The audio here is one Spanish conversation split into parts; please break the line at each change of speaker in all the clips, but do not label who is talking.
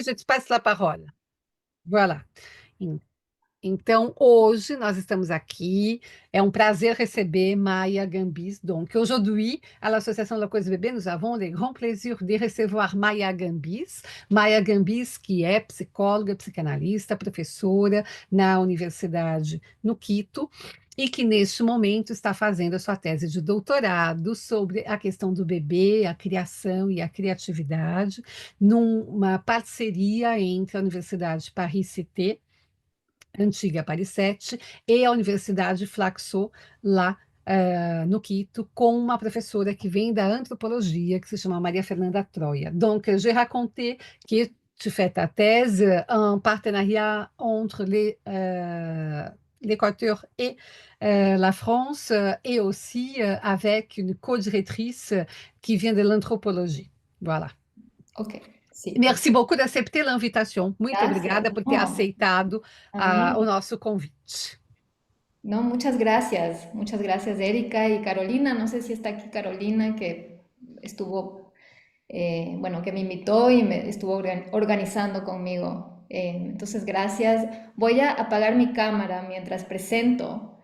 je te passe la parole. Voilà. Então, hoje nós estamos aqui. É um prazer receber Maya Gambis. Donc, aujourd'hui, à l'Association de la Cause Bébé, nous avons le grand plaisir de recevoir Maya Gambis. Maya Gambis, que é psicóloga, psicanalista, professora na Universidade no Quito, e que neste momento está fazendo a sua tese de doutorado sobre a questão do bebê, a criação e a criatividade, numa parceria entre a Universidade Paris-Cité, antiga Paris 7, e a Universidade Flaxo, lá no Quito, com uma professora que vem da antropologia, que se chama Maria Fernanda Troia. Donc, j'ai raconté que tu fais ta thèse en partenariat entre l'Équateur et la France, et aussi avec une co-directrice qui vient de l'anthropologie. Voilà.
Ok, sí,
Merci
perfecto.
beaucoup d'accepter l'invitation. Muito
Gracias.
obrigada por ter
No,
aceitado
a mí,
o nosso convite.
no, muchas gracias. Muchas gracias, Erika y Carolina. No sé si está aquí Carolina, que estuvo, bueno, que me invitó y me estuvo organizando conmigo. Entonces, gracias. Voy a apagar mi cámara mientras presento,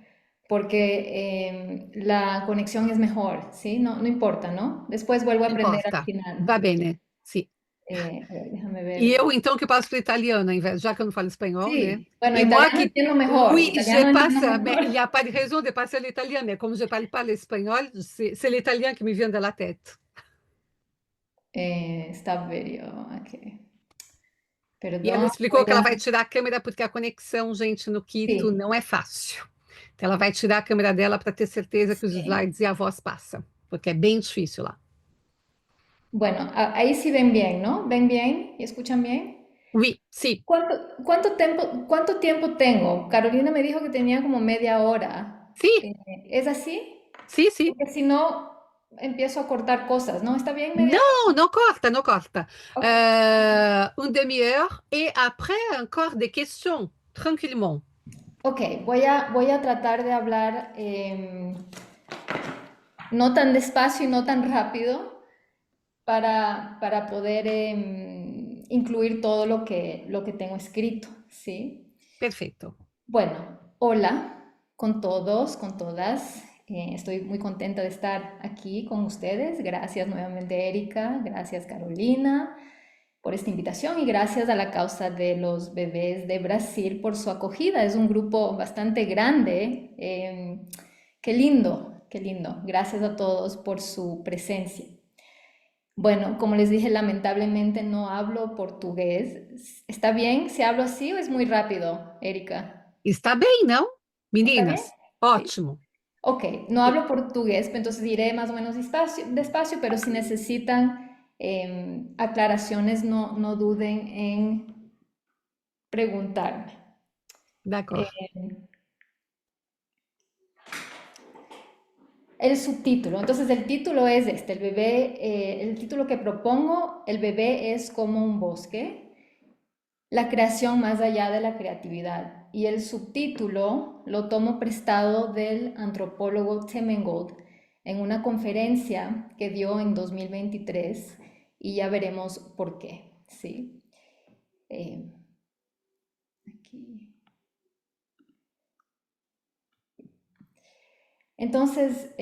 porque la conexión es mejor, ¿sí? No, no importa, ¿no? Después vuelvo a
Não
aprender al
importa.
final.
Va bene, sì.
A ver, déjame
E
ver.
eu, então, que passo para o italiano, já que eu não falo espanhol, né?
Sí, bueno,
Et moi
italiano
qui,
entiendo mejor,
oui, je
italiano entiendo
passe, mais il n'y
mejor.
a pas de raison de passer à l'italien, mais comme je ne parle pas l'espagnol, c'est l'italien qui me vient de la tête.
Staverio, ok.
E ela
Perdón,
explicou
voy
que ela vai
a...
tirar a câmera porque a conexão, gente, no Quito
Sí,
não é fácil. Então, ela vai tirar a câmera dela para ter certeza que os
sí.
slides e a voz passam, porque é bem difícil lá.
Bueno, ahí sí ven bien, ¿no? ¿Ven bien y escuchan bien?
Oui, sí,
¿Cuánto tiempo tengo? Carolina me dijo que tenía como media hora.
sí,
¿Es así?
sí, sí.
Porque si no, empiezo a cortar cosas, ¿no? ¿Está bien media hora?
Non, non corta, non corta.
Ok.
Une demi-heure et après encore des questions, tranquillement.
Ok, voy a tratar de hablar no tan despacio y no tan rápido para poder incluir todo lo que tengo escrito, ¿sí?
Perfeito.
Bueno, hola con todos, con todas. Estoy muy contenta de estar aquí con ustedes. Gracias nuevamente, Erika. Gracias, Carolina, por esta invitación y gracias a la causa de los bebés de Brasil por su acogida. Es un grupo bastante grande. Qué lindo, qué lindo. Gracias a todos por su presencia. Bueno, como les dije, lamentablemente no hablo portugués. ¿Está bien si hablo así o es muy rápido, Erika?
Está bem, não?
¿Está bien?
Meninas,
Sí.
ótimo.
Ok, no
E-
hablo portugués, entonces diré más o menos despacio, pero si necesitan aclaraciones, no duden en preguntarme.
D'accord.
Eh, el subtítulo, entonces el título es este, el bebé, el título que propongo, el bebé es como un bosque, la creación más allá de la creatividad. Y el subtítulo lo tomo prestado del antropólogo Temengold en una conferencia que dio en 2023 y ya veremos por qué. ¿Sí? Eh, aquí. Entonces,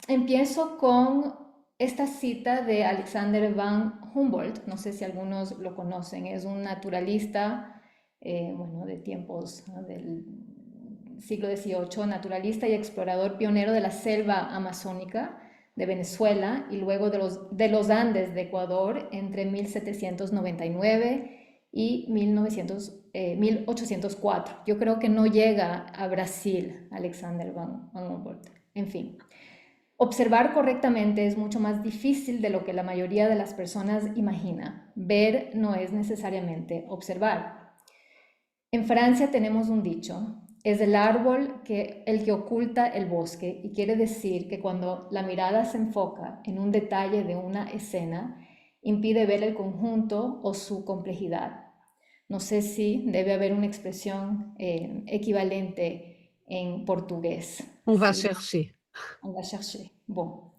empiezo con esta cita de Alexander van Humboldt, no sé si algunos lo conocen, es un naturalista, bueno, de tiempos, ¿no? Del siglo XVIII, naturalista y explorador pionero de la selva amazónica de Venezuela y luego de los Andes de Ecuador entre 1799 y 1804. Yo creo que no llega a Brasil Alexander van Humboldt. En fin. Observar correctamente es mucho más difícil de lo que la mayoría de las personas imagina. Ver no es necesariamente observar. En Francia tenemos un dicho, es el árbol el que oculta el bosque y quiere decir que cuando la mirada se enfoca en un detalle de una escena, impide ver el conjunto o su complejidad. No sé si debe haber una expresión equivalente en portugués.
On va
¿Sí?
chercher.
On va chercher. Bon.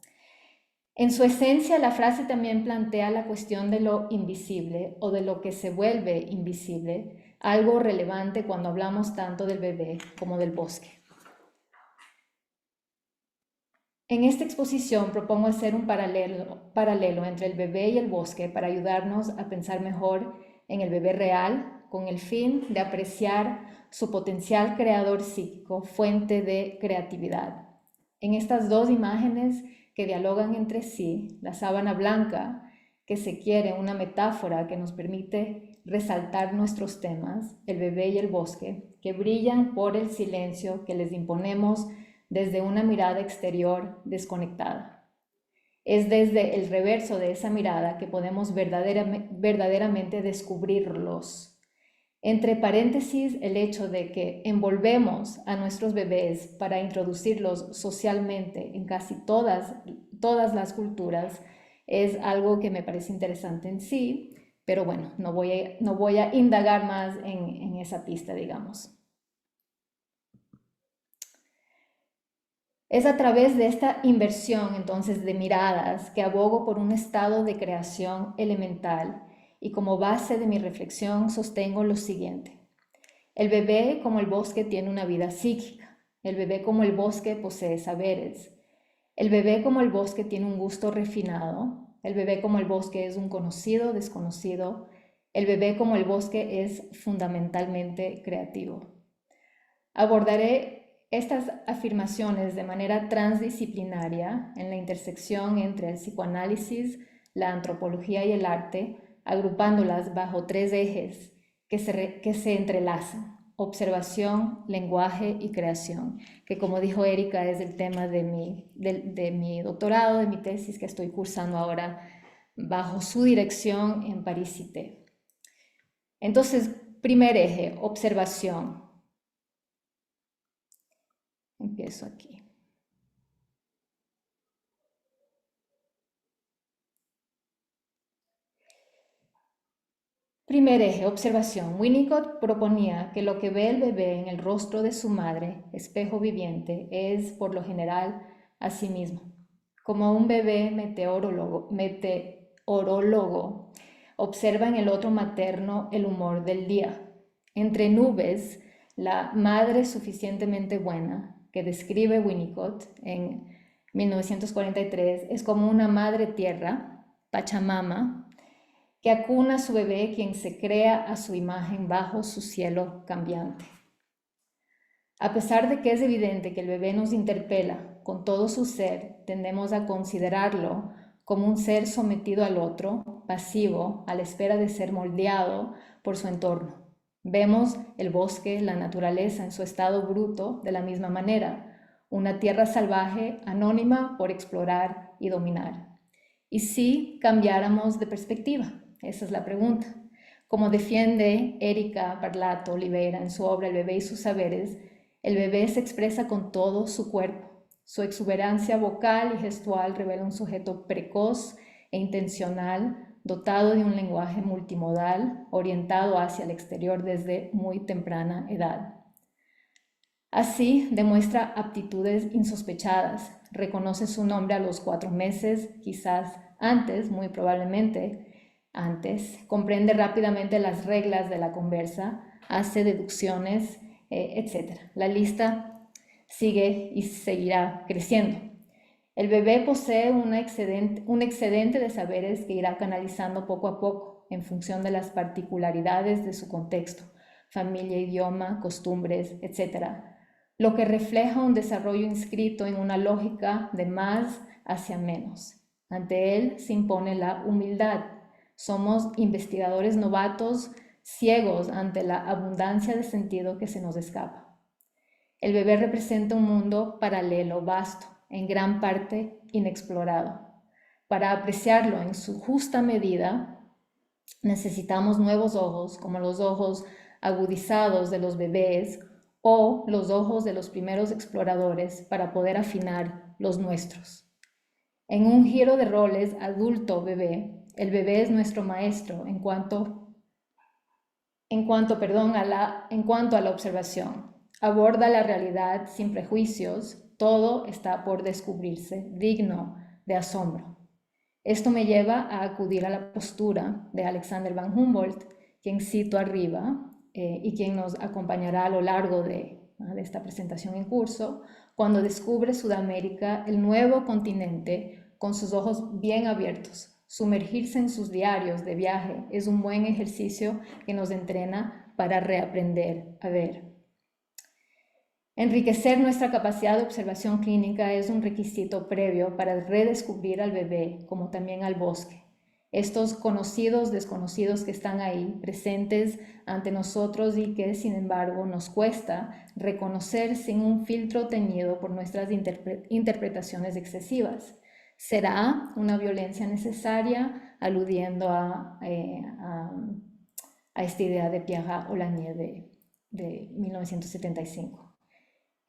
En su esencia, la frase también plantea la cuestión de lo invisible o de lo que se vuelve invisible, algo relevante cuando hablamos tanto del bebé como del bosque. En esta exposición propongo hacer un paralelo entre el bebé y el bosque para ayudarnos a pensar mejor en el bebé real, con el fin de apreciar su potencial creador psíquico, fuente de creatividad. En estas dos imágenes que dialogan entre sí, la sábana blanca, que se quiere una metáfora que nos permite resaltar nuestros temas, el bebé y el bosque, que brillan por el silencio que les imponemos desde una mirada exterior desconectada. Es desde el reverso de esa mirada que podemos verdaderamente descubrirlos. Entre paréntesis, el hecho de que envolvemos a nuestros bebés para introducirlos socialmente en casi todas las culturas es algo que me parece interesante en sí, pero bueno, no voy a indagar más en esa pista, digamos. Es a través de esta inversión entonces de miradas que abogo por un estado de creación elemental y como base de mi reflexión sostengo lo siguiente. El bebé como el bosque tiene una vida psíquica. El bebé como el bosque posee saberes. El bebé como el bosque tiene un gusto refinado. El bebé como el bosque es un conocido desconocido. El bebé como el bosque es fundamentalmente creativo. Abordaré estas afirmaciones de manera transdisciplinaria en la intersección entre el psicoanálisis, la antropología y el arte, agrupándolas bajo tres ejes que se entrelazan: observación, lenguaje y creación, que como dijo Erika es el tema de mi doctorado, de mi tesis que estoy cursando ahora bajo su dirección en París Cité. Entonces, primer eje, observación. Empiezo aquí. Primer eje, observación. Winnicott proponía que lo que ve el bebé en el rostro de su madre, espejo viviente, es, por lo general, a sí mismo. Como un bebé meteorólogo observa en el otro materno el humor del día. Entre nubes, la madre suficientemente buena, que describe Winnicott en 1943, es como una madre tierra, Pachamama, que acuna a su bebé quien se crea a su imagen bajo su cielo cambiante. A pesar de que es evidente que el bebé nos interpela con todo su ser, tendemos a considerarlo como un ser sometido al otro, pasivo, a la espera de ser moldeado por su entorno. Vemos el bosque, la naturaleza en su estado bruto de la misma manera, una tierra salvaje, anónima por explorar y dominar. ¿Y si cambiáramos de perspectiva? Esa es la pregunta. Como defiende Erika Barlato Oliveira en su obra El bebé y sus saberes, el bebé se expresa con todo su cuerpo. Su exuberancia vocal y gestual revela un sujeto precoz e intencional, dotado de un lenguaje multimodal, orientado hacia el exterior desde muy temprana edad. Así, demuestra aptitudes insospechadas, reconoce su nombre a los 4 meses, quizás antes, muy probablemente antes, comprende rápidamente las reglas de la conversa, hace deducciones, etc. La lista sigue y seguirá creciendo. El bebé posee un excedente de saberes que irá canalizando poco a poco en función de las particularidades de su contexto, familia, idioma, costumbres, etc., lo que refleja un desarrollo inscrito en una lógica de más hacia menos. Ante él se impone la humildad. Somos investigadores novatos, ciegos ante la abundancia de sentido que se nos escapa. El bebé representa un mundo paralelo, vasto, en gran parte inexplorado. Para apreciarlo en su justa medida, necesitamos nuevos ojos, como los ojos agudizados de los bebés o los ojos de los primeros exploradores, para poder afinar los nuestros. En un giro de roles adulto-bebé, el bebé es nuestro maestro en cuanto a la observación. Aborda la realidad sin prejuicios, todo está por descubrirse, digno de asombro. Esto me lleva a acudir a la postura de Alexander von Humboldt, quien cito arriba y quien nos acompañará a lo largo de esta presentación en curso, cuando descubre Sudamérica, el nuevo continente, con sus ojos bien abiertos. Sumergirse en sus diarios de viaje es un buen ejercicio que nos entrena para reaprender a ver. Enriquecer nuestra capacidad de observación clínica es un requisito previo para redescubrir al bebé, como también al bosque. Estos conocidos, desconocidos que están ahí, presentes ante nosotros y que, sin embargo, nos cuesta reconocer sin un filtro teñido por nuestras interpretaciones excesivas. ¿Será una violencia necesaria? Aludiendo a esta idea de Piaget-Olanier de 1975.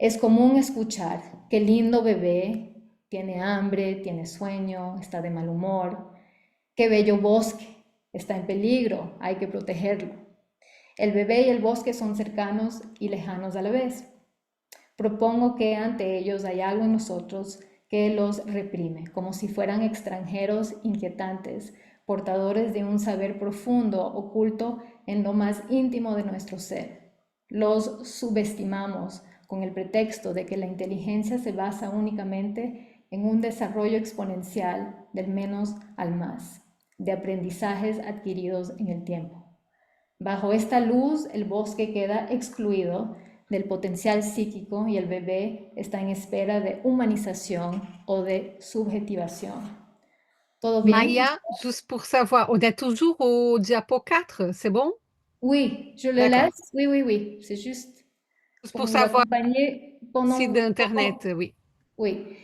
Es común escuchar: qué lindo bebé, tiene hambre, tiene sueño, está de mal humor. Qué bello bosque, está en peligro, hay que protegerlo. El bebé y el bosque son cercanos y lejanos a la vez. Propongo que ante ellos hay algo en nosotros que los reprime, como si fueran extranjeros inquietantes, portadores de un saber profundo oculto en lo más íntimo de nuestro ser. Los subestimamos con el pretexto de que la inteligencia se basa únicamente en un desarrollo exponencial del menos al más, de aprendizajes adquiridos en el tiempo. Bajo esta luz, el bosque queda excluido del potencial psíquico y el bebé está en espera de humanización o de subjetivación. ¿Todo bien?
Maya, juste pour savoir, on est toujours au diapo 4, c'est bon?
Oui, je le
D'accord.
laisse. Oui, oui, oui. C'est juste
Juste
pour
pour
nous
savoir,
accompagner
site
pendant...
d'internet, oui.
Oui.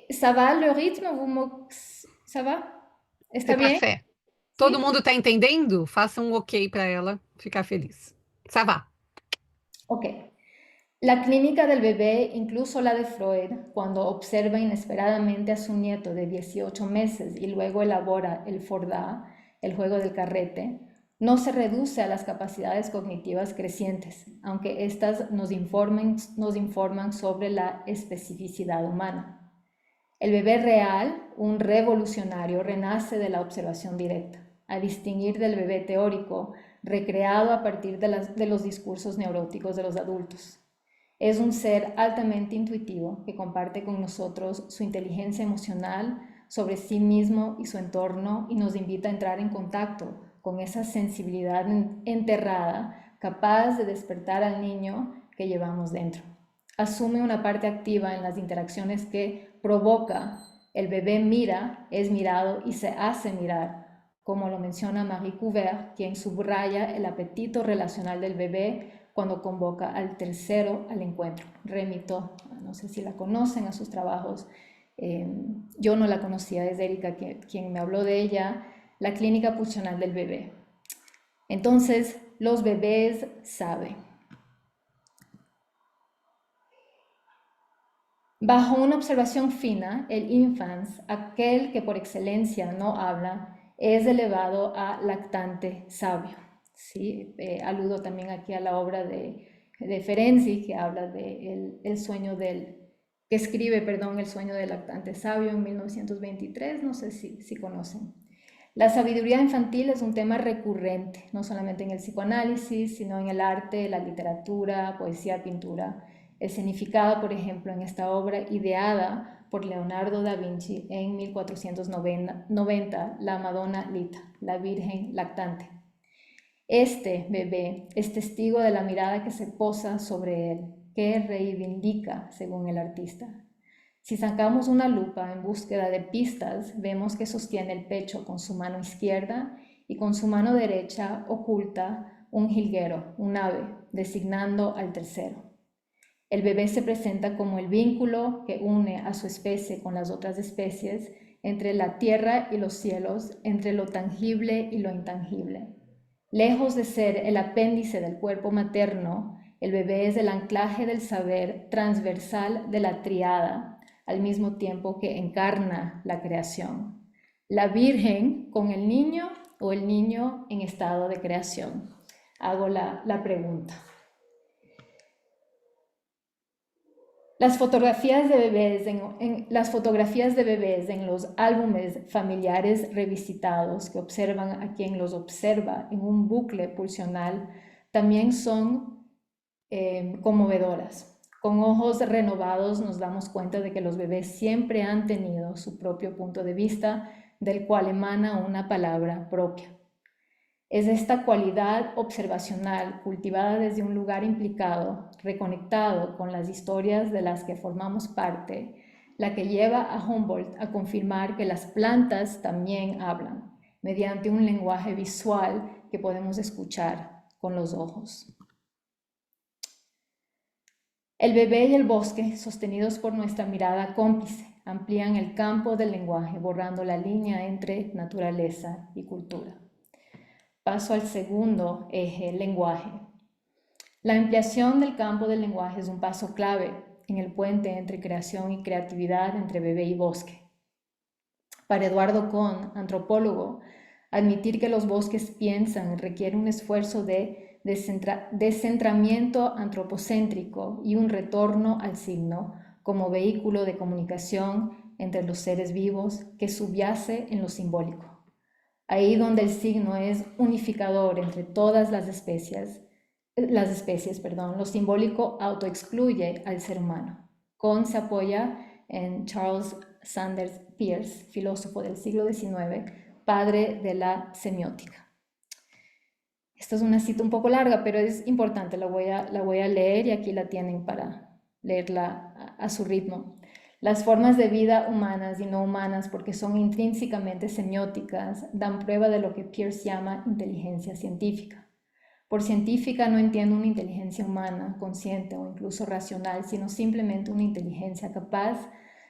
Ça va le rythme? Ça va?
C'est
¿Está bien?
parfait. Todo
¿Sí?
mundo tá entendendo? Faça um ok para ela ficar feliz. Ça va.
Ok. La clínica del bebé, incluso la de Freud, cuando observa inesperadamente a su nieto de 18 meses y luego elabora el Fordá, el juego del carrete, no se reduce a las capacidades cognitivas crecientes, aunque éstas nos informan sobre la especificidad humana. El bebé real, un revolucionario, renace de la observación directa, a distinguir del bebé teórico, recreado a partir de los discursos neuróticos de los adultos. Es un ser altamente intuitivo que comparte con nosotros su inteligencia emocional sobre sí mismo y su entorno y nos invita a entrar en contacto con esa sensibilidad enterrada capaz de despertar al niño que llevamos dentro. Asume una parte activa en las interacciones que provoca. El bebé mira, es mirado y se hace mirar, como lo menciona Marie Couvert, quien subraya el apetito relacional del bebé cuando convoca al tercero al encuentro. Remito, no sé si la conocen, a sus trabajos. Yo no la conocía, es Erika quien me habló de ella, la clínica pulsional del bebé. Entonces, los bebés saben. Bajo una observación fina, el infans, aquel que por excelencia no habla, es elevado a lactante sabio. ¿Sí? Aludo también aquí a la obra de Ferenczi, que habla de el sueño que escribe, perdón, El sueño del lactante sabio en 1923, no sé si conocen. La sabiduría infantil es un tema recurrente, no solamente en el psicoanálisis, sino en el arte, la literatura, poesía, pintura. Escenificada, por ejemplo, en esta obra ideada por Leonardo da Vinci en 1490, la Madonna Lita, la Virgen lactante. Este bebé es testigo de la mirada que se posa sobre él, que reivindica, según el artista. Si sacamos una lupa en búsqueda de pistas, vemos que sostiene el pecho con su mano izquierda y con su mano derecha oculta un jilguero, un ave, designando al tercero. El bebé se presenta como el vínculo que une a su especie con las otras especies, entre la tierra y los cielos, entre lo tangible y lo intangible. Lejos de ser el apéndice del cuerpo materno, el bebé es el anclaje del saber transversal de la triada, al mismo tiempo que encarna la creación. La Virgen con el niño o el niño en estado de creación. Hago la pregunta. Las fotografías de bebés en los álbumes familiares revisitados que observan a quien los observa en un bucle pulsional también son conmovedoras. Con ojos renovados nos damos cuenta de que los bebés siempre han tenido su propio punto de vista, del cual emana una palabra propia. Es esta cualidad observacional, cultivada desde un lugar implicado, reconectado con las historias de las que formamos parte, la que lleva a Humboldt a confirmar que las plantas también hablan, mediante un lenguaje visual que podemos escuchar con los ojos. El bebé y el bosque, sostenidos por nuestra mirada cómplice, amplían el campo del lenguaje, borrando la línea entre naturaleza y cultura. Paso al segundo eje, lenguaje. La ampliación del campo del lenguaje es un paso clave en el puente entre creación y creatividad, entre bebé y bosque. Para Eduardo Kohn, antropólogo, admitir que los bosques piensan requiere un esfuerzo de descentramiento antropocéntrico y un retorno al signo como vehículo de comunicación entre los seres vivos que subyace en lo simbólico. Ahí donde el signo es unificador entre todas las especies, lo simbólico autoexcluye al ser humano. Kohn se apoya en Charles Sanders Peirce, filósofo del siglo XIX, padre de la semiótica. Esta es una cita un poco larga, pero es importante, la voy a leer y aquí la tienen para leerla a su ritmo. Las formas de vida humanas y no humanas, porque son intrínsecamente semióticas, dan prueba de lo que Peirce llama inteligencia científica. Por científica no entiendo una inteligencia humana, consciente o incluso racional, sino simplemente una inteligencia capaz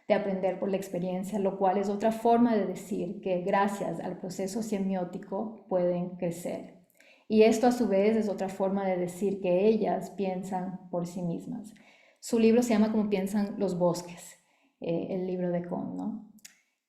de aprender por la experiencia, lo cual es otra forma de decir que gracias al proceso semiótico pueden crecer. Y esto a su vez es otra forma de decir que ellas piensan por sí mismas. Su libro se llama Como piensan los bosques, el libro de Kohn, ¿no?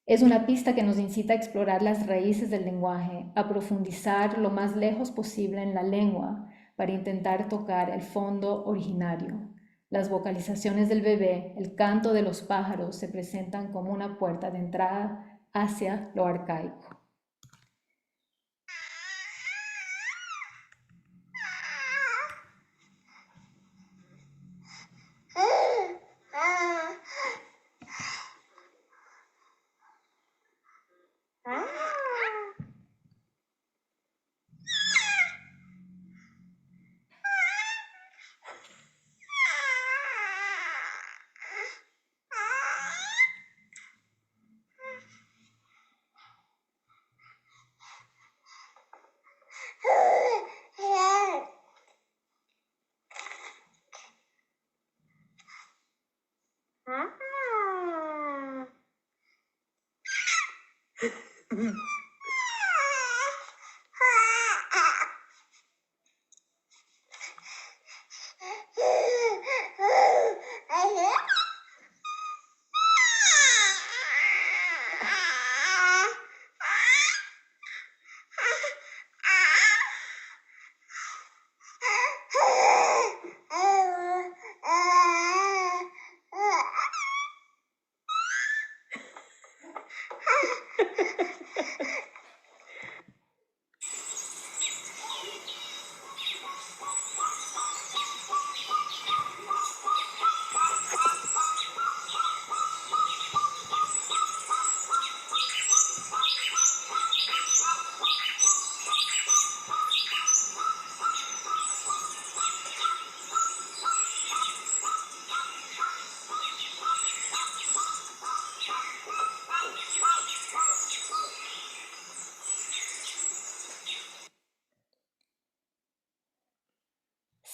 Es una pista que nos incita a explorar las raíces del lenguaje, a profundizar lo más lejos posible en la lengua para intentar tocar el fondo originario. Las vocalizaciones del bebé, el canto de los pájaros se presentan como una puerta de entrada hacia lo arcaico.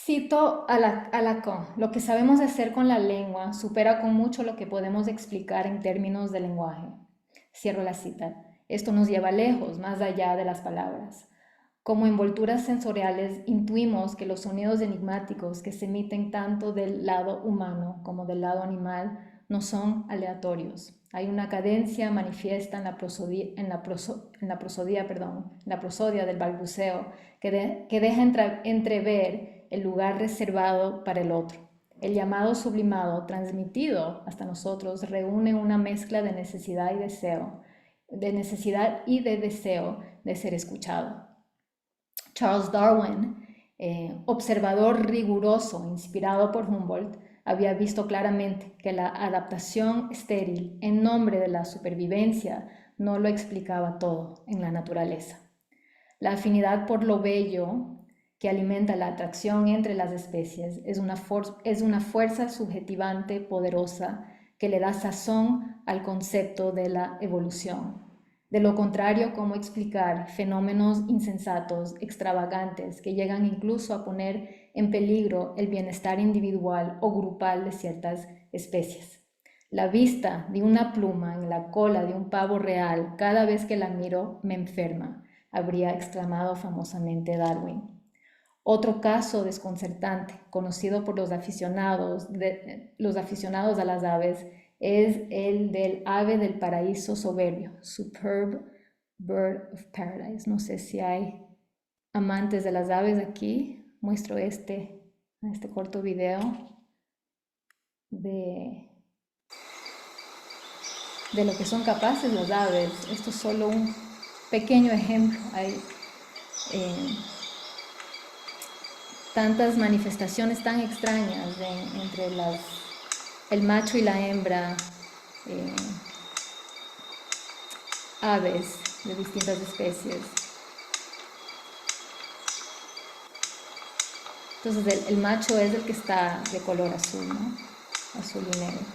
Cito a Lacan, lo que sabemos hacer con la lengua supera con mucho lo que podemos explicar en términos de lenguaje. Cierro la cita. Esto nos lleva lejos, más allá de las palabras. Como envolturas sensoriales, intuimos que los sonidos enigmáticos que se emiten tanto del lado humano como del lado animal no son aleatorios. Hay una cadencia manifiesta en la prosodia del balbuceo que deja entrever el lugar reservado para el otro, el llamado sublimado transmitido hasta nosotros reúne una mezcla de necesidad y deseo, de ser escuchado. Charles Darwin, observador riguroso inspirado por Humboldt, había visto claramente que la adaptación estéril en nombre de la supervivencia no lo explicaba todo en la naturaleza. La afinidad por lo bello que alimenta la atracción entre las especies es una fuerza subjetivante poderosa que le da sazón al concepto de la evolución. De lo contrario, ¿cómo explicar fenómenos insensatos, extravagantes, que llegan incluso a poner en peligro el bienestar individual o grupal de ciertas especies? La vista de una pluma en la cola de un pavo real cada vez que la miro me enferma, habría exclamado famosamente Darwin. Otro caso desconcertante, conocido por los aficionados a las aves, es el del ave del paraíso soberbio, Superb Bird of Paradise. No sé si hay amantes de las aves aquí. Muestro este corto video de lo que son capaces las aves. Esto es solo un pequeño ejemplo. Hay tantas manifestaciones tan extrañas entre el macho y la hembra, aves de distintas especies. Entonces el macho es el que está de color azul, ¿no? Azul y negro.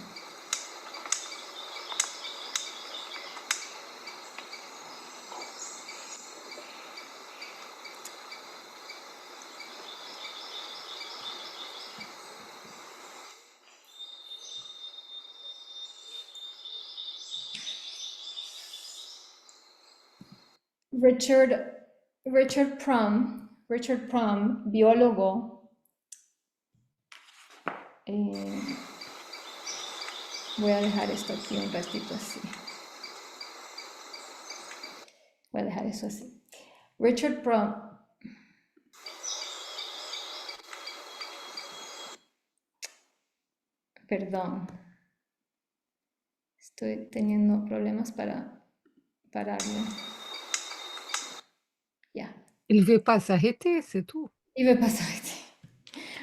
Richard Prum, biólogo, voy a dejar esto aquí un ratito así. Voy a dejar eso así. Richard Prum, perdón, estoy teniendo problemas para pararlo. Ya.
Il veut pas s'arrêter, c'est tout.
Y me pasó este.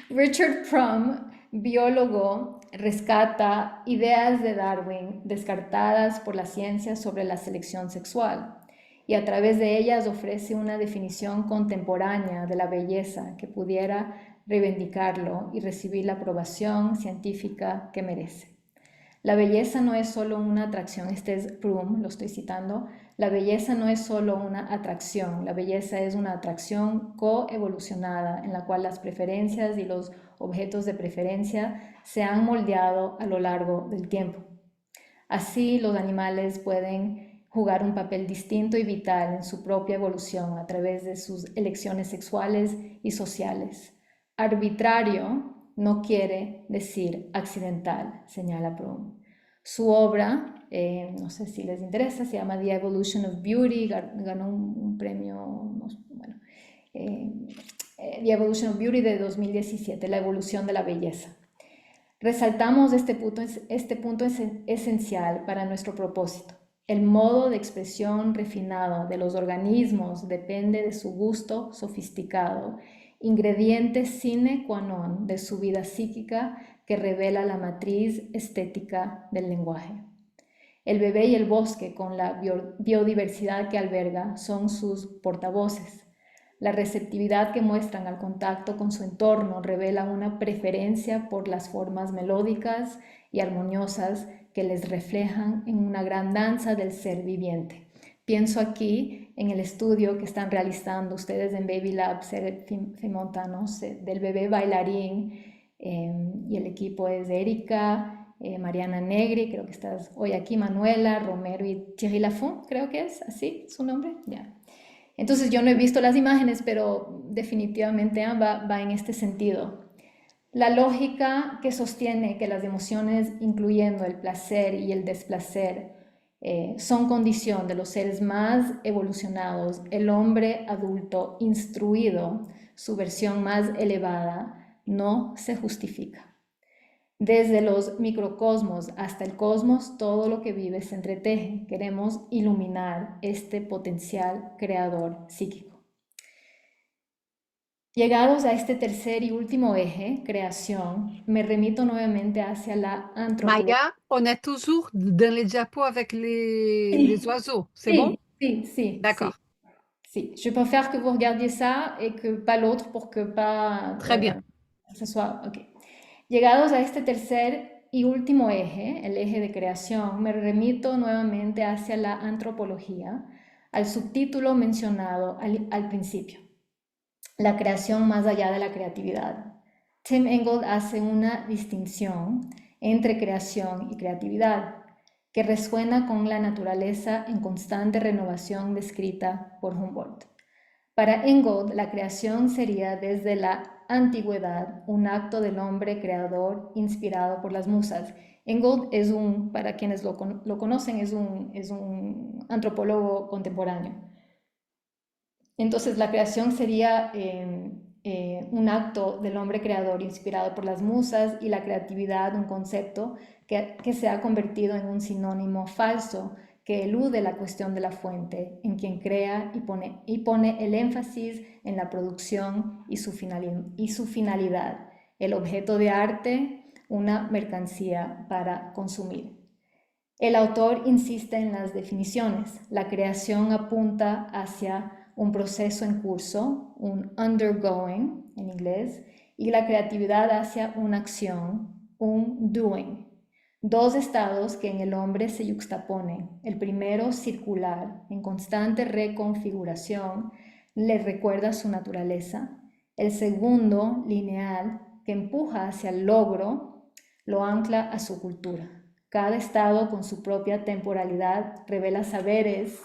Richard Prum, biólogo, rescata ideas de Darwin descartadas por la ciencia sobre la selección sexual y a través de ellas ofrece una definición contemporánea de la belleza que pudiera reivindicarlo y recibir la aprobación científica que merece. La belleza no es solo una atracción, este es Prum, lo estoy citando, la belleza no es solo una atracción, la belleza es una atracción coevolucionada en la cual las preferencias y los objetos de preferencia se han moldeado a lo largo del tiempo. Así los animales pueden jugar un papel distinto y vital en su propia evolución a través de sus elecciones sexuales y sociales. Arbitrario no quiere decir accidental, señala Prum. Su obra, no sé si les interesa, se llama The Evolution of Beauty, ganó un premio, bueno, The Evolution of Beauty de 2017, la evolución de la belleza. Resaltamos este punto es esencial para nuestro propósito. El modo de expresión refinado de los organismos depende de su gusto sofisticado, ingrediente sine qua non de su vida psíquica que revela la matriz estética del lenguaje. El bebé y el bosque, con la biodiversidad que alberga, son sus portavoces. La receptividad que muestran al contacto con su entorno revela una preferencia por las formas melódicas y armoniosas que les reflejan en una gran danza del ser viviente. Pienso aquí en el estudio que están realizando ustedes en Baby Lab, Femontanos, del bebé bailarín, y el equipo es de Erika, Mariana Negri, creo que estás hoy aquí, Manuela, Romero y Thierry Lafont, creo que es así su nombre, ya. Entonces yo no he visto las imágenes, pero definitivamente va en este sentido. La lógica que sostiene que las emociones, incluyendo el placer y el desplacer, son condición de los seres más evolucionados, el hombre adulto instruido, su versión más elevada, no se justifica. Desde los microcosmos hasta el cosmos, todo lo que vive se entreteje. Queremos iluminar este potencial creador psíquico. Llegados a este tercer y último eje, creación, me remito nuevamente hacia la antropología.
Maya, on est toujours dans les diapos avec les
Sí,
oiseaux. C'est bon?
sí, sí, sí, sí.
D'accord.
Si, je préfère que vous regardiez ça et que pas l'autre pour que pas
Très bien.
ce soit. Ok. Llegados a este tercer y último eje, el eje de creación, me remito nuevamente hacia la antropología, al subtítulo mencionado al principio, la creación más allá de la creatividad. Tim Ingold hace una distinción entre creación y creatividad que resuena con la naturaleza en constante renovación descrita por Humboldt. Para Ingold, la creación sería desde la antigüedad un acto del hombre creador inspirado por las musas. Ingold es para quienes lo conocen, es un antropólogo contemporáneo. Entonces, la creación sería un acto del hombre creador inspirado por las musas y la creatividad, un concepto que se ha convertido en un sinónimo falso que elude la cuestión de la fuente, en quien crea y pone el énfasis en la producción y su finalidad, el objeto de arte, una mercancía para consumir. El autor insiste en las definiciones. La creación apunta hacia un proceso en curso, un undergoing en inglés, y la creatividad hacia una acción, un doing. Dos estados que en el hombre se yuxtaponen. El primero, circular, en constante reconfiguración, le recuerda su naturaleza. El segundo, lineal, que empuja hacia el logro, lo ancla a su cultura. Cada estado con su propia temporalidad revela saberes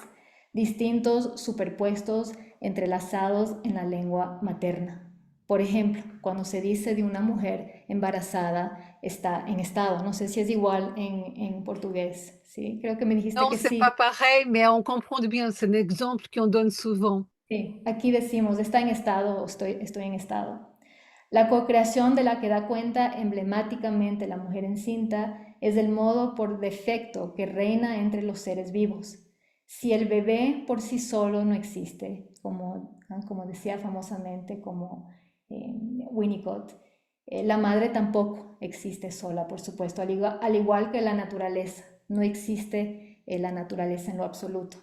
distintos, superpuestos, entrelazados en la lengua materna. Por ejemplo, cuando se dice de una mujer embarazada, está en estado. No sé si es igual en portugués, ¿sí? Creo que me dijiste
Non,
que
c'est pas
sí.
pareil, mais on comprend bien. C'est un exemple qu'on donne souvent.
Sí, aquí decimos, está en estado o estoy en estado. La co-creación de la que da cuenta emblemáticamente la mujer encinta es el modo por defecto que reina entre los seres vivos. Si el bebé por sí solo no existe, como decía famosamente como Winnicott, la madre tampoco existe sola, por supuesto, al igual que la naturaleza. No existe la naturaleza en lo absoluto.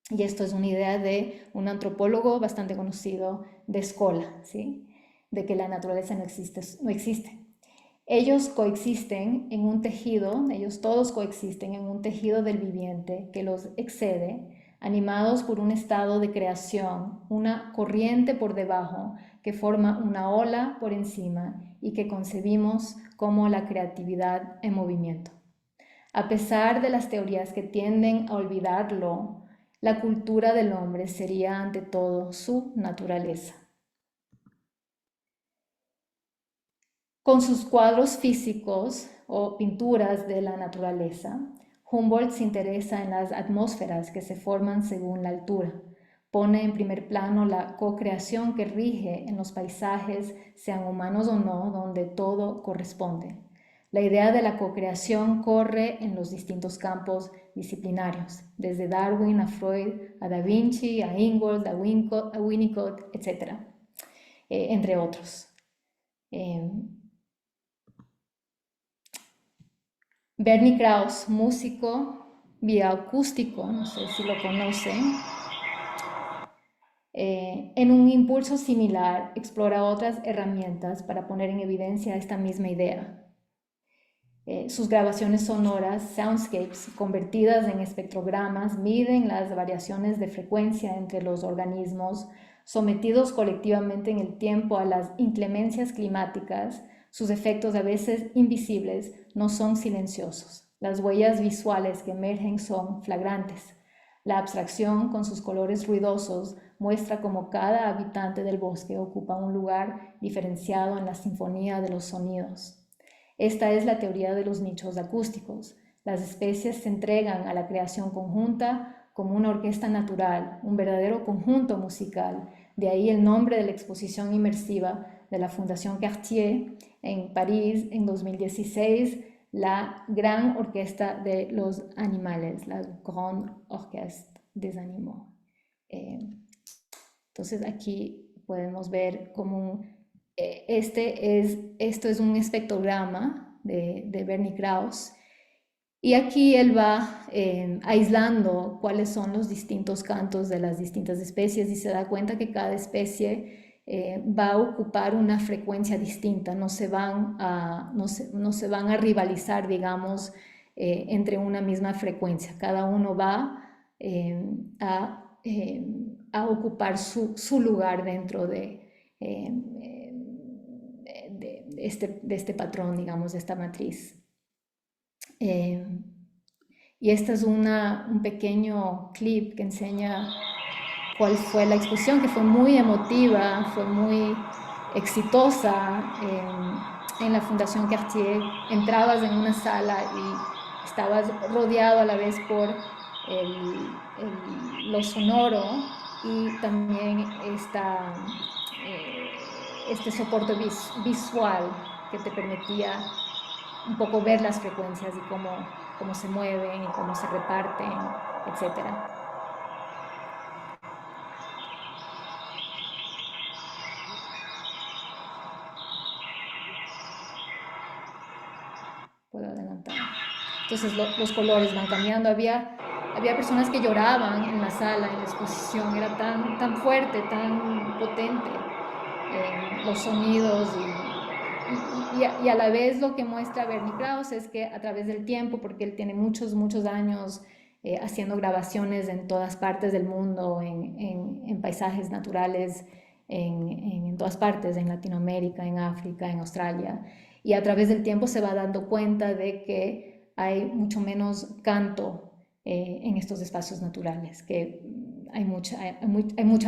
Y esto es una idea de un antropólogo bastante conocido de Scola, ¿sí? De que la naturaleza no existe, no existe. Ellos coexisten en un tejido, ellos todos coexisten en un tejido del viviente que los excede, animados por un estado de creación, una corriente por debajo que forma una ola por encima y que concebimos como la creatividad en movimiento. A pesar de las teorías que tienden a olvidarlo, la cultura del hombre sería ante todo su naturaleza. Con sus cuadros físicos o pinturas de la naturaleza, Humboldt se interesa en las atmósferas que se forman según la altura. Pone en primer plano la co-creación que rige en los paisajes, sean humanos o no, donde todo corresponde. La idea de la co-creación corre en los distintos campos disciplinarios, desde Darwin a Freud, a Da Vinci, a Ingold, a Winnicott, etc., entre otros. Bernie Krause, músico bioacústico, no sé si lo conocen, en un impulso similar explora otras herramientas para poner en evidencia esta misma idea. Sus grabaciones sonoras, soundscapes, convertidas en espectrogramas, miden las variaciones de frecuencia entre los organismos sometidos colectivamente en el tiempo a las inclemencias climáticas. Sus efectos, a veces invisibles, no son silenciosos. Las huellas visuales que emergen son flagrantes. La abstracción, con sus colores ruidosos, muestra cómo cada habitante del bosque ocupa un lugar diferenciado en la sinfonía de los sonidos. Esta es la teoría de los nichos acústicos. Las especies se entregan a la creación conjunta como una orquesta natural, un verdadero conjunto musical. De ahí el nombre de la exposición inmersiva de la Fundación Cartier, en París en 2016 la Gran Orquesta de los Animales, la Grande Orchestre des Animaux. Eh, entonces aquí podemos ver como esto es un espectrograma de Bernie Krause y aquí él va aislando cuáles son los distintos cantos de las distintas especies y se da cuenta que cada especie va a ocupar una frecuencia distinta, no se van a rivalizar, digamos, entre una misma frecuencia. Cada uno va a ocupar su lugar dentro eh, de este patrón, digamos, de esta matriz. Y este es un pequeño clip que enseña cuál fue la exposición, que fue muy emotiva, fue muy exitosa en la Fundación Cartier. Entrabas en una sala y estabas rodeado a la vez por lo sonoro y también este soporte visual que te permitía un poco ver las frecuencias y cómo se mueven y cómo se reparten, etcétera. Puedo adelantar. Entonces los colores van cambiando. Había personas que lloraban en la sala, en la exposición. Era tan fuerte, tan potente los sonidos y a la vez lo que muestra Bernie Krause es que a través del tiempo, porque él tiene muchos años haciendo grabaciones en todas partes del mundo, en paisajes naturales, en todas partes, en Latinoamérica, en África, en Australia, y a través del tiempo se va dando cuenta de que hay mucho menos canto en estos espacios naturales, que hay mucho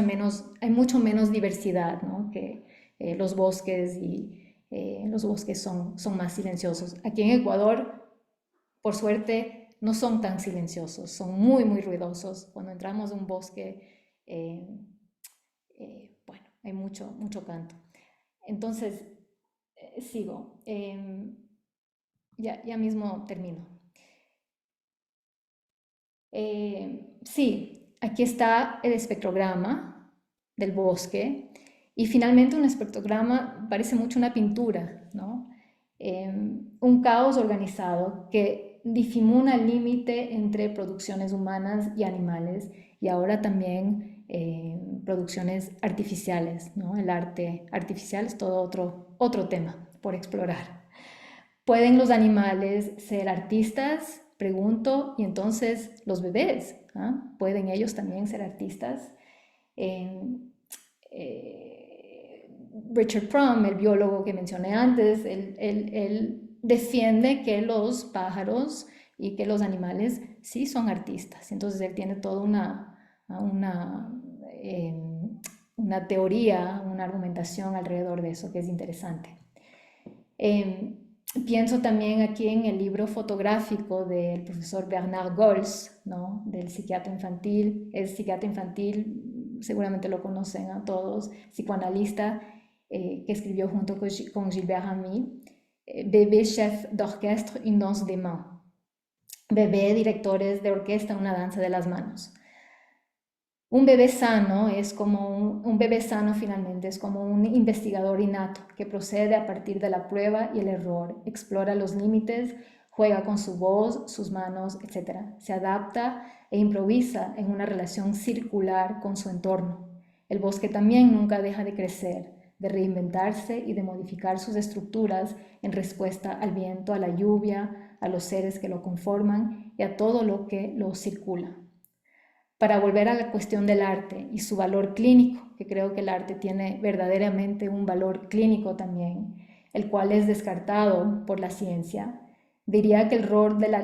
menos diversidad, ¿no? Que los bosques los bosques son más silenciosos. Aquí en Ecuador, por suerte, no son tan silenciosos, son muy ruidosos. Cuando entramos a un bosque, bueno, hay mucho canto. Entonces, sigo. Ya mismo termino. Sí, aquí está el espectrograma del bosque y finalmente un espectrograma parece mucho una pintura, ¿no? Un caos organizado que difumina el límite entre producciones humanas y animales y ahora también producciones artificiales, ¿no? El arte artificial es todo otro tema por explorar. ¿Pueden los animales ser artistas? Pregunto, y entonces los bebés, ¿ah? ¿Pueden ellos también ser artistas? Eh, Richard Fromm, el biólogo que mencioné antes, él defiende que los pájaros y que los animales sí son artistas. Entonces él tiene toda una teoría, una argumentación alrededor de eso que es interesante. Pienso también aquí en el libro fotográfico del profesor Bernard Gols, ¿no? Del psiquiatra infantil. Es psiquiatra infantil, seguramente lo conocen a todos, psicoanalista, que escribió junto con Gilbert Ramy, Bébé chef d'orchestre, une danse des mains. Bebé directores de orquesta, una danza de las manos. Un bebé sano es como un bebé sano finalmente es como un investigador innato que procede a partir de la prueba y el error, explora los límites, juega con su voz, sus manos, etc. Se adapta e improvisa en una relación circular con su entorno. El bosque también nunca deja de crecer, de reinventarse y de modificar sus estructuras en respuesta al viento, a la lluvia, a los seres que lo conforman y a todo lo que lo circula. Para volver a la cuestión del arte y su valor clínico, que creo que el arte tiene verdaderamente un valor clínico también, el cual es descartado por la ciencia, diría que el rol del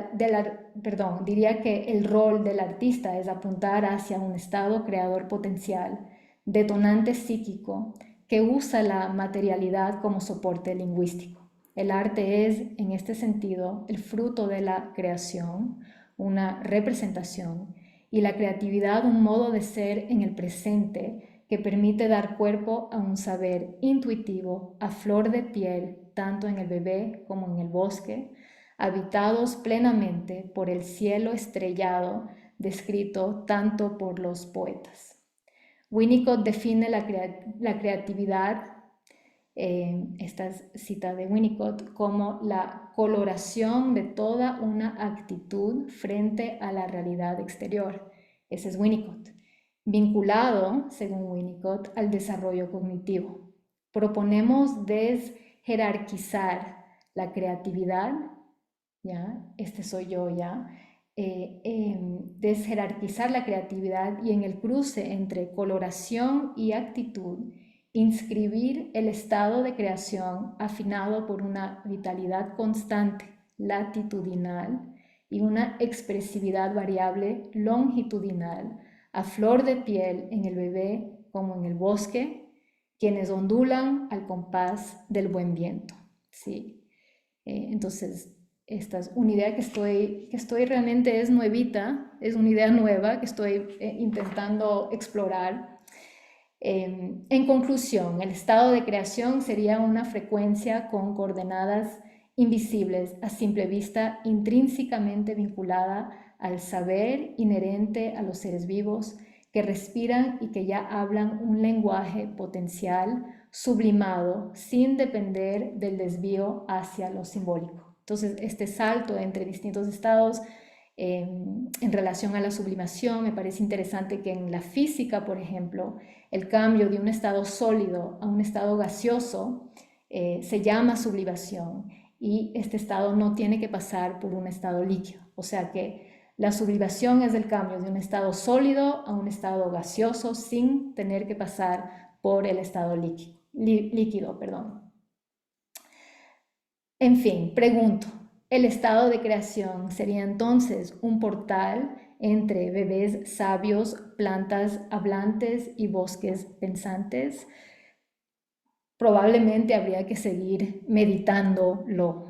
artista es apuntar hacia un estado creador potencial, detonante psíquico, que usa la materialidad como soporte lingüístico. El arte es, en este sentido, el fruto de la creación, una representación, y la creatividad un modo de ser en el presente que permite dar cuerpo a un saber intuitivo, a flor de piel, tanto en el bebé como en el bosque, habitados plenamente por el cielo estrellado, descrito tanto por los poetas. Winnicott define la creatividad, esta es cita de Winnicott, como la coloración de toda una actitud frente a la realidad exterior. Ese es Winnicott, vinculado, según Winnicott, al desarrollo cognitivo. Proponemos desjerarquizar la creatividad, ¿ya? Este soy yo ya, desjerarquizar la creatividad y en el cruce entre coloración y actitud, inscribir el estado de creación afinado por una vitalidad constante, latitudinal, y una expresividad variable longitudinal, a flor de piel en el bebé como en el bosque, quienes ondulan al compás del buen viento. ¿Sí? Entonces, esta es una idea que estoy realmente es nuevita, es una idea nueva que estoy intentando explorar. En conclusión, el estado de creación sería una frecuencia con coordenadas invisibles a simple vista, intrínsecamente vinculada al saber inherente a los seres vivos que respiran y que ya hablan un lenguaje potencial sublimado sin depender del desvío hacia lo simbólico. Entonces, este salto entre distintos estados en relación a la sublimación, me parece interesante que en la física, por ejemplo, el cambio de un estado sólido a un estado gaseoso se llama sublimación y este estado no tiene que pasar por un estado líquido. O sea que la sublimación es el cambio de un estado sólido a un estado gaseoso sin tener que pasar por el estado líquido. En fin, pregunto, ¿el estado de creación sería entonces un portal entre bebés sabios, plantas hablantes y bosques pensantes? Probablemente habría que seguir meditándolo.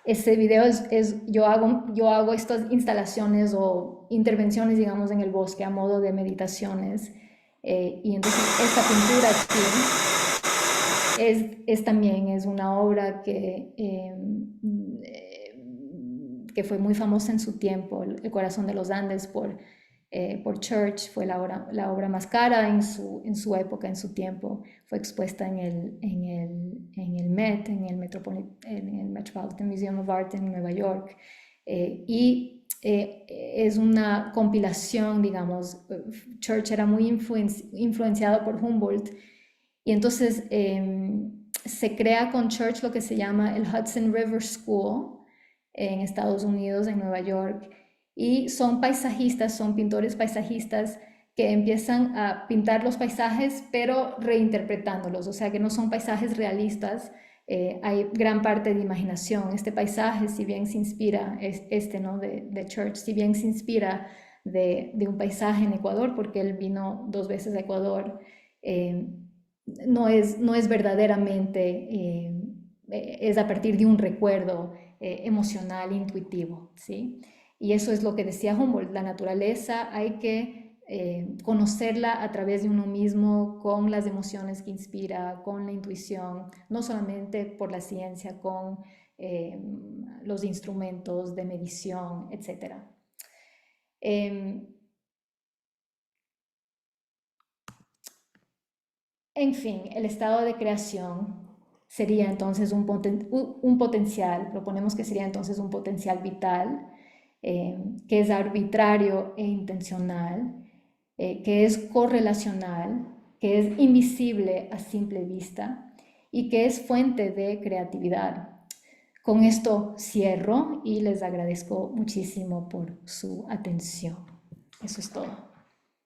Este video yo hago estas instalaciones o intervenciones, digamos, en el bosque a modo de meditaciones. Y entonces esta pintura aquí también es una obra que fue muy famosa en su tiempo, El corazón de los Andes por Church, fue la obra más cara en su época, en su tiempo. Fue expuesta en el Met, en el Metropolitan Museum of Art en Nueva York. Es una compilación, digamos. Church era muy influenciado por Humboldt y entonces se crea con Church lo que se llama el Hudson River School en Estados Unidos, en Nueva York, y son paisajistas, son pintores paisajistas que empiezan a pintar los paisajes, pero reinterpretándolos, o sea que no son paisajes realistas, hay gran parte de imaginación. Este paisaje, si bien se inspira, ¿no? de Church, si bien se inspira de un paisaje en Ecuador, porque él vino 2 veces a Ecuador, no es verdaderamente, es a partir de un recuerdo emocional, intuitivo, ¿sí? Y eso es lo que decía Humboldt, la naturaleza hay que conocerla a través de uno mismo, con las emociones que inspira, con la intuición, no solamente por la ciencia, con los instrumentos de medición, etc. En fin, el estado de creación sería entonces un potencial, proponemos que sería entonces un potencial vital, que es arbitrario e intencional, que es correlacional, que es invisible a simple vista y que es fuente de creatividad. Con esto cierro y les agradezco muchísimo por su atención. Eso es todo.